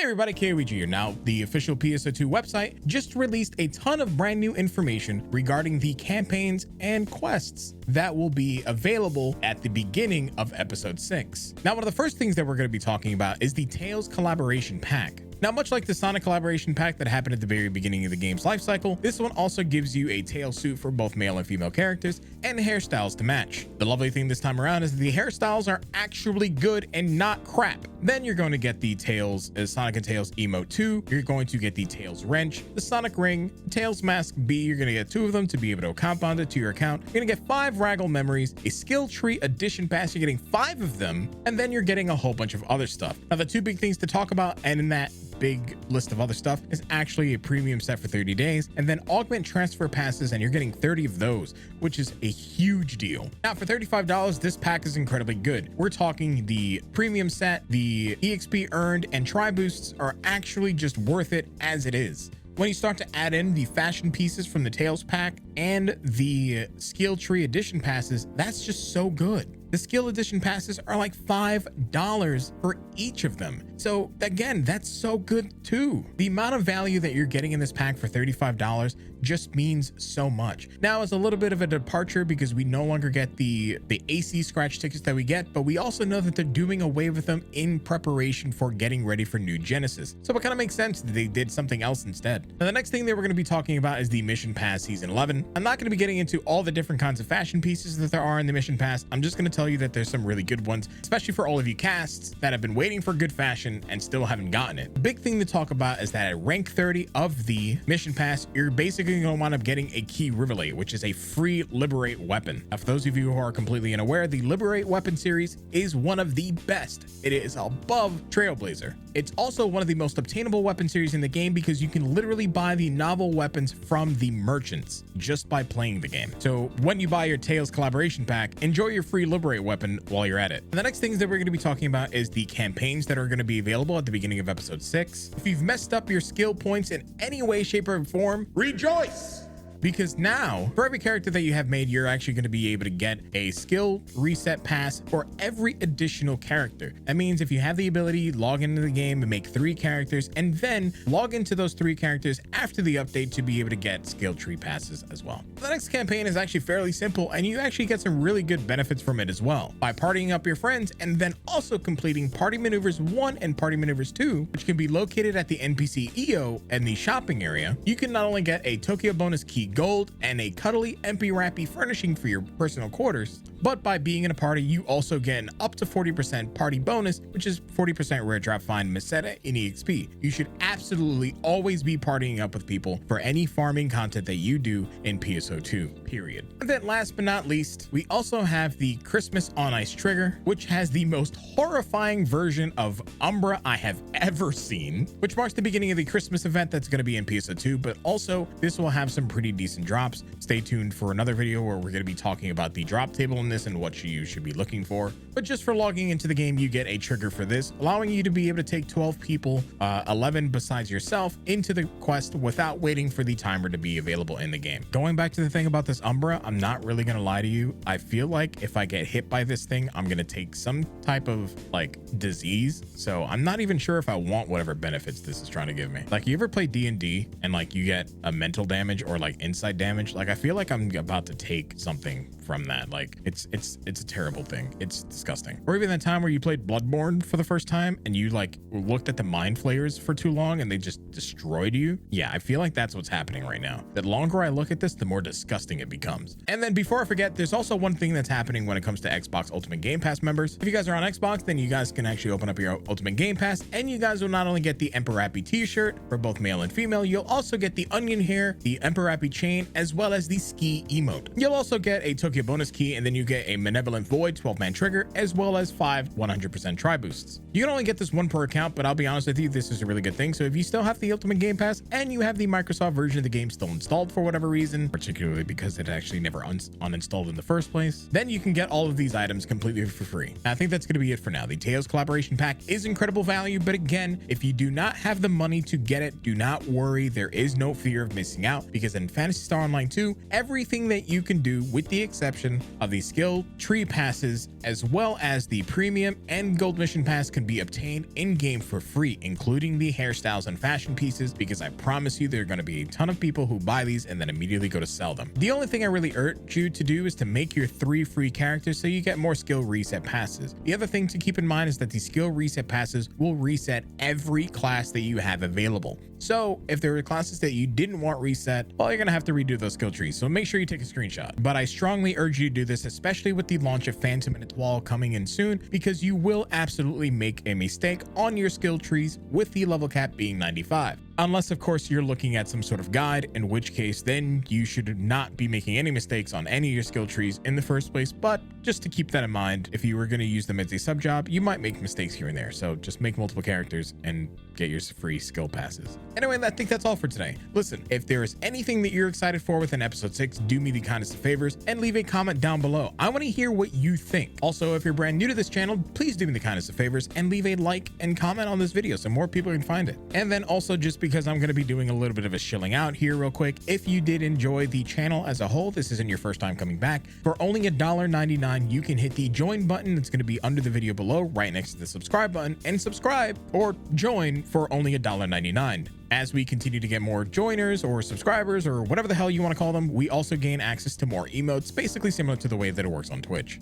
Hey everybody, Kaoiji here. Now, the official PSO2 website just released a ton of brand new information regarding the campaigns and quests that will be available at the beginning of episode 6. Now, one of the first things that we're going to be talking about is the Tails collaboration pack. Now, much like the Sonic collaboration pack that happened at the very beginning of the game's life cycle, this one also gives you a Tails suit for both male and female characters and hairstyles to match. The lovely thing this time around is the hairstyles are actually good and not crap. Then you're going to get the Tails, Sonic and Tails Emote 2. You're going to get the Tails Wrench, the Sonic Ring, the Tails Mask B. You're going to get 2 of them to be able to compound it to your account. You're going to get 5 Raggle memories, a skill tree edition pass. You're getting 5 of them, and then you're getting a whole bunch of other stuff. Now, the 2 big things to talk about, and in that big list of other stuff, is actually a premium set for 30 days and then augment transfer passes, and you're getting 30 of those, which is a huge deal. Now, for $35, this pack is incredibly good. We're talking the premium set, the EXP earned and tri boosts are actually just worth it as it is. When you start to add in the fashion pieces from the Tails pack and the skill tree edition passes, that's just so good. The skill edition passes are like $5 for each of them. So again, that's so good too. The amount of value that you're getting in this pack for $35 just means so much. Now, it's a little bit of a departure because we no longer get the AC scratch tickets that we get, but we also know that they're doing away with them in preparation for getting ready for New Genesis. So it kind of makes sense that they did something else instead. Now, the next thing that we're going to be talking about is the Mission Pass Season 11. I'm not going to be getting into all the different kinds of fashion pieces that there are in the Mission Pass. I'm just going to tell you that there's some really good ones, especially for all of you casts that have been waiting for good fashion and still haven't gotten it. The big thing to talk about is that at rank 30 of the Mission Pass, you're basically going to wind up getting a key Rivelet, which is a free Liberate weapon. Now, for those of you who are completely unaware, the Liberate weapon series is one of the best. It is above Trailblazer. It's also one of the most obtainable weapon series in the game because you can literally buy the novel weapons from the merchants just by playing the game. So when you buy your Tails collaboration pack, enjoy your free Liberate weapon while you're at it. And the next things that we're going to be talking about is the campaigns that are going to be available at the beginning of episode 6. If you've messed up your skill points in any way, shape, or form, rejoice! Because now, for every character that you have made, you're actually going to be able to get a skill reset pass for every additional character. That means if you have the ability, log into the game and make 3 characters, and then log into those 3 characters after the update to be able to get skill tree passes as well. The next campaign is actually fairly simple, and you actually get some really good benefits from it as well. By partying up your friends and then also completing Party Maneuvers 1 and Party Maneuvers 2, which can be located at the NPC EO and the shopping area, you can not only get a Tokyo bonus key gold and a cuddly MP Rappy furnishing for your personal quarters, but by being in a party, you also get an up to 40% party bonus, which is 40% rare drop find Meseta in EXP. You should absolutely always be partying up with people for any farming content that you do in PSO2, period. And then last but not least, we also have the Christmas on Ice trigger, which has the most horrifying version of Umbra I have ever seen, which marks the beginning of the Christmas event that's going to be in PSO2, but also this will have some pretty decent drops. Stay tuned for another video where we're going to be talking about the drop table in this and what you should be looking for. But just for logging into the game, you get a trigger for this, allowing you to be able to take 12 people, 11 besides yourself, into the quest without waiting for the timer to be available in the game. Going back to the thing about this Umbra, I'm not really going to lie to you. I feel like if I get hit by this thing, I'm going to take some type of like disease. So I'm not even sure if I want whatever benefits this is trying to give me. Like, you ever play D&D and like you get a mental damage or like inside damage? Like, I feel like I'm about to take something from that. Like, it's a terrible thing. It's disgusting. Or even that time where you played Bloodborne for the first time and you like looked at the mind flayers for too long and they just destroyed you. Yeah, I feel like that's what's happening right now. The longer I look at this, the more disgusting it becomes. And then before I forget, there's also one thing that's happening when it comes to Xbox Ultimate Game Pass members. If you guys are on Xbox, then you guys can actually open up your Ultimate Game Pass and you guys will not only get the Emperor Rappy t-shirt for both male and female, you'll also get the onion hair, the Emperor Rappy chain, as well as the ski emote. You'll also get a Tokyo bonus key, and then you get a Malevolent Void 12-man trigger, as well as 5 100% tri boosts. You can only get this one per account, but I'll be honest with you, this is a really good thing. So if you still have the Ultimate Game Pass and you have the Microsoft version of the game still installed for whatever reason, particularly because it actually never uninstalled in the first place, then you can get all of these items completely for free. I think that's going to be it for now. The Tails collaboration pack is incredible value, but again, if you do not have the money to get it, do not worry. There is no fear of missing out because in Phantasy Star Online 2, everything that you can do with the exception of the skill tree passes, as well as the premium and gold mission pass, can be obtained in-game for free, including the hairstyles and fashion pieces, because I promise you there are going to be a ton of people who buy these and then immediately go to sell them. The only thing I really urge you to do is to make your 3 free characters so you get more skill reset passes. The other thing to keep in mind is that the skill reset passes will reset every class that you have available. So if there were classes that you didn't want reset, well, you're gonna have to redo those skill trees. So make sure you take a screenshot. But I strongly urge you to do this, especially with the launch of Phantom and Etoile coming in soon, because you will absolutely make a mistake on your skill trees with the level cap being 95. Unless, of course, you're looking at some sort of guide, in which case then you should not be making any mistakes on any of your skill trees in the first place. But just to keep that in mind, if you were going to use them as a sub job, you might make mistakes here and there. So just make multiple characters and get your free skill passes. Anyway, I think that's all for today. Listen, if there is anything that you're excited for within episode 6, do me the kindest of favors and leave a comment down below. I want to hear what you think. Also, if you're brand new to this channel, please do me the kindest of favors and leave a like and comment on this video so more people can find it. And then also, just because I'm going to be doing a little bit of a shilling out here real quick, if you did enjoy the channel as a whole, this isn't your first time coming back, for only $1.99 you can hit the join button that's going to be under the video below right next to the subscribe button, and subscribe or join for only $1.99. As we continue to get more joiners or subscribers or whatever the hell you want to call them, we also gain access to more emotes, basically similar to the way that it works on Twitch.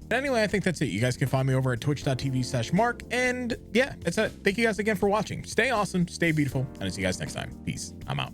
But anyway, I think that's it. You guys can find me over at twitch.tv/Mark. And yeah, that's it. Thank you guys again for watching. Stay awesome, stay beautiful, and I'll see you guys next time. Peace. I'm out.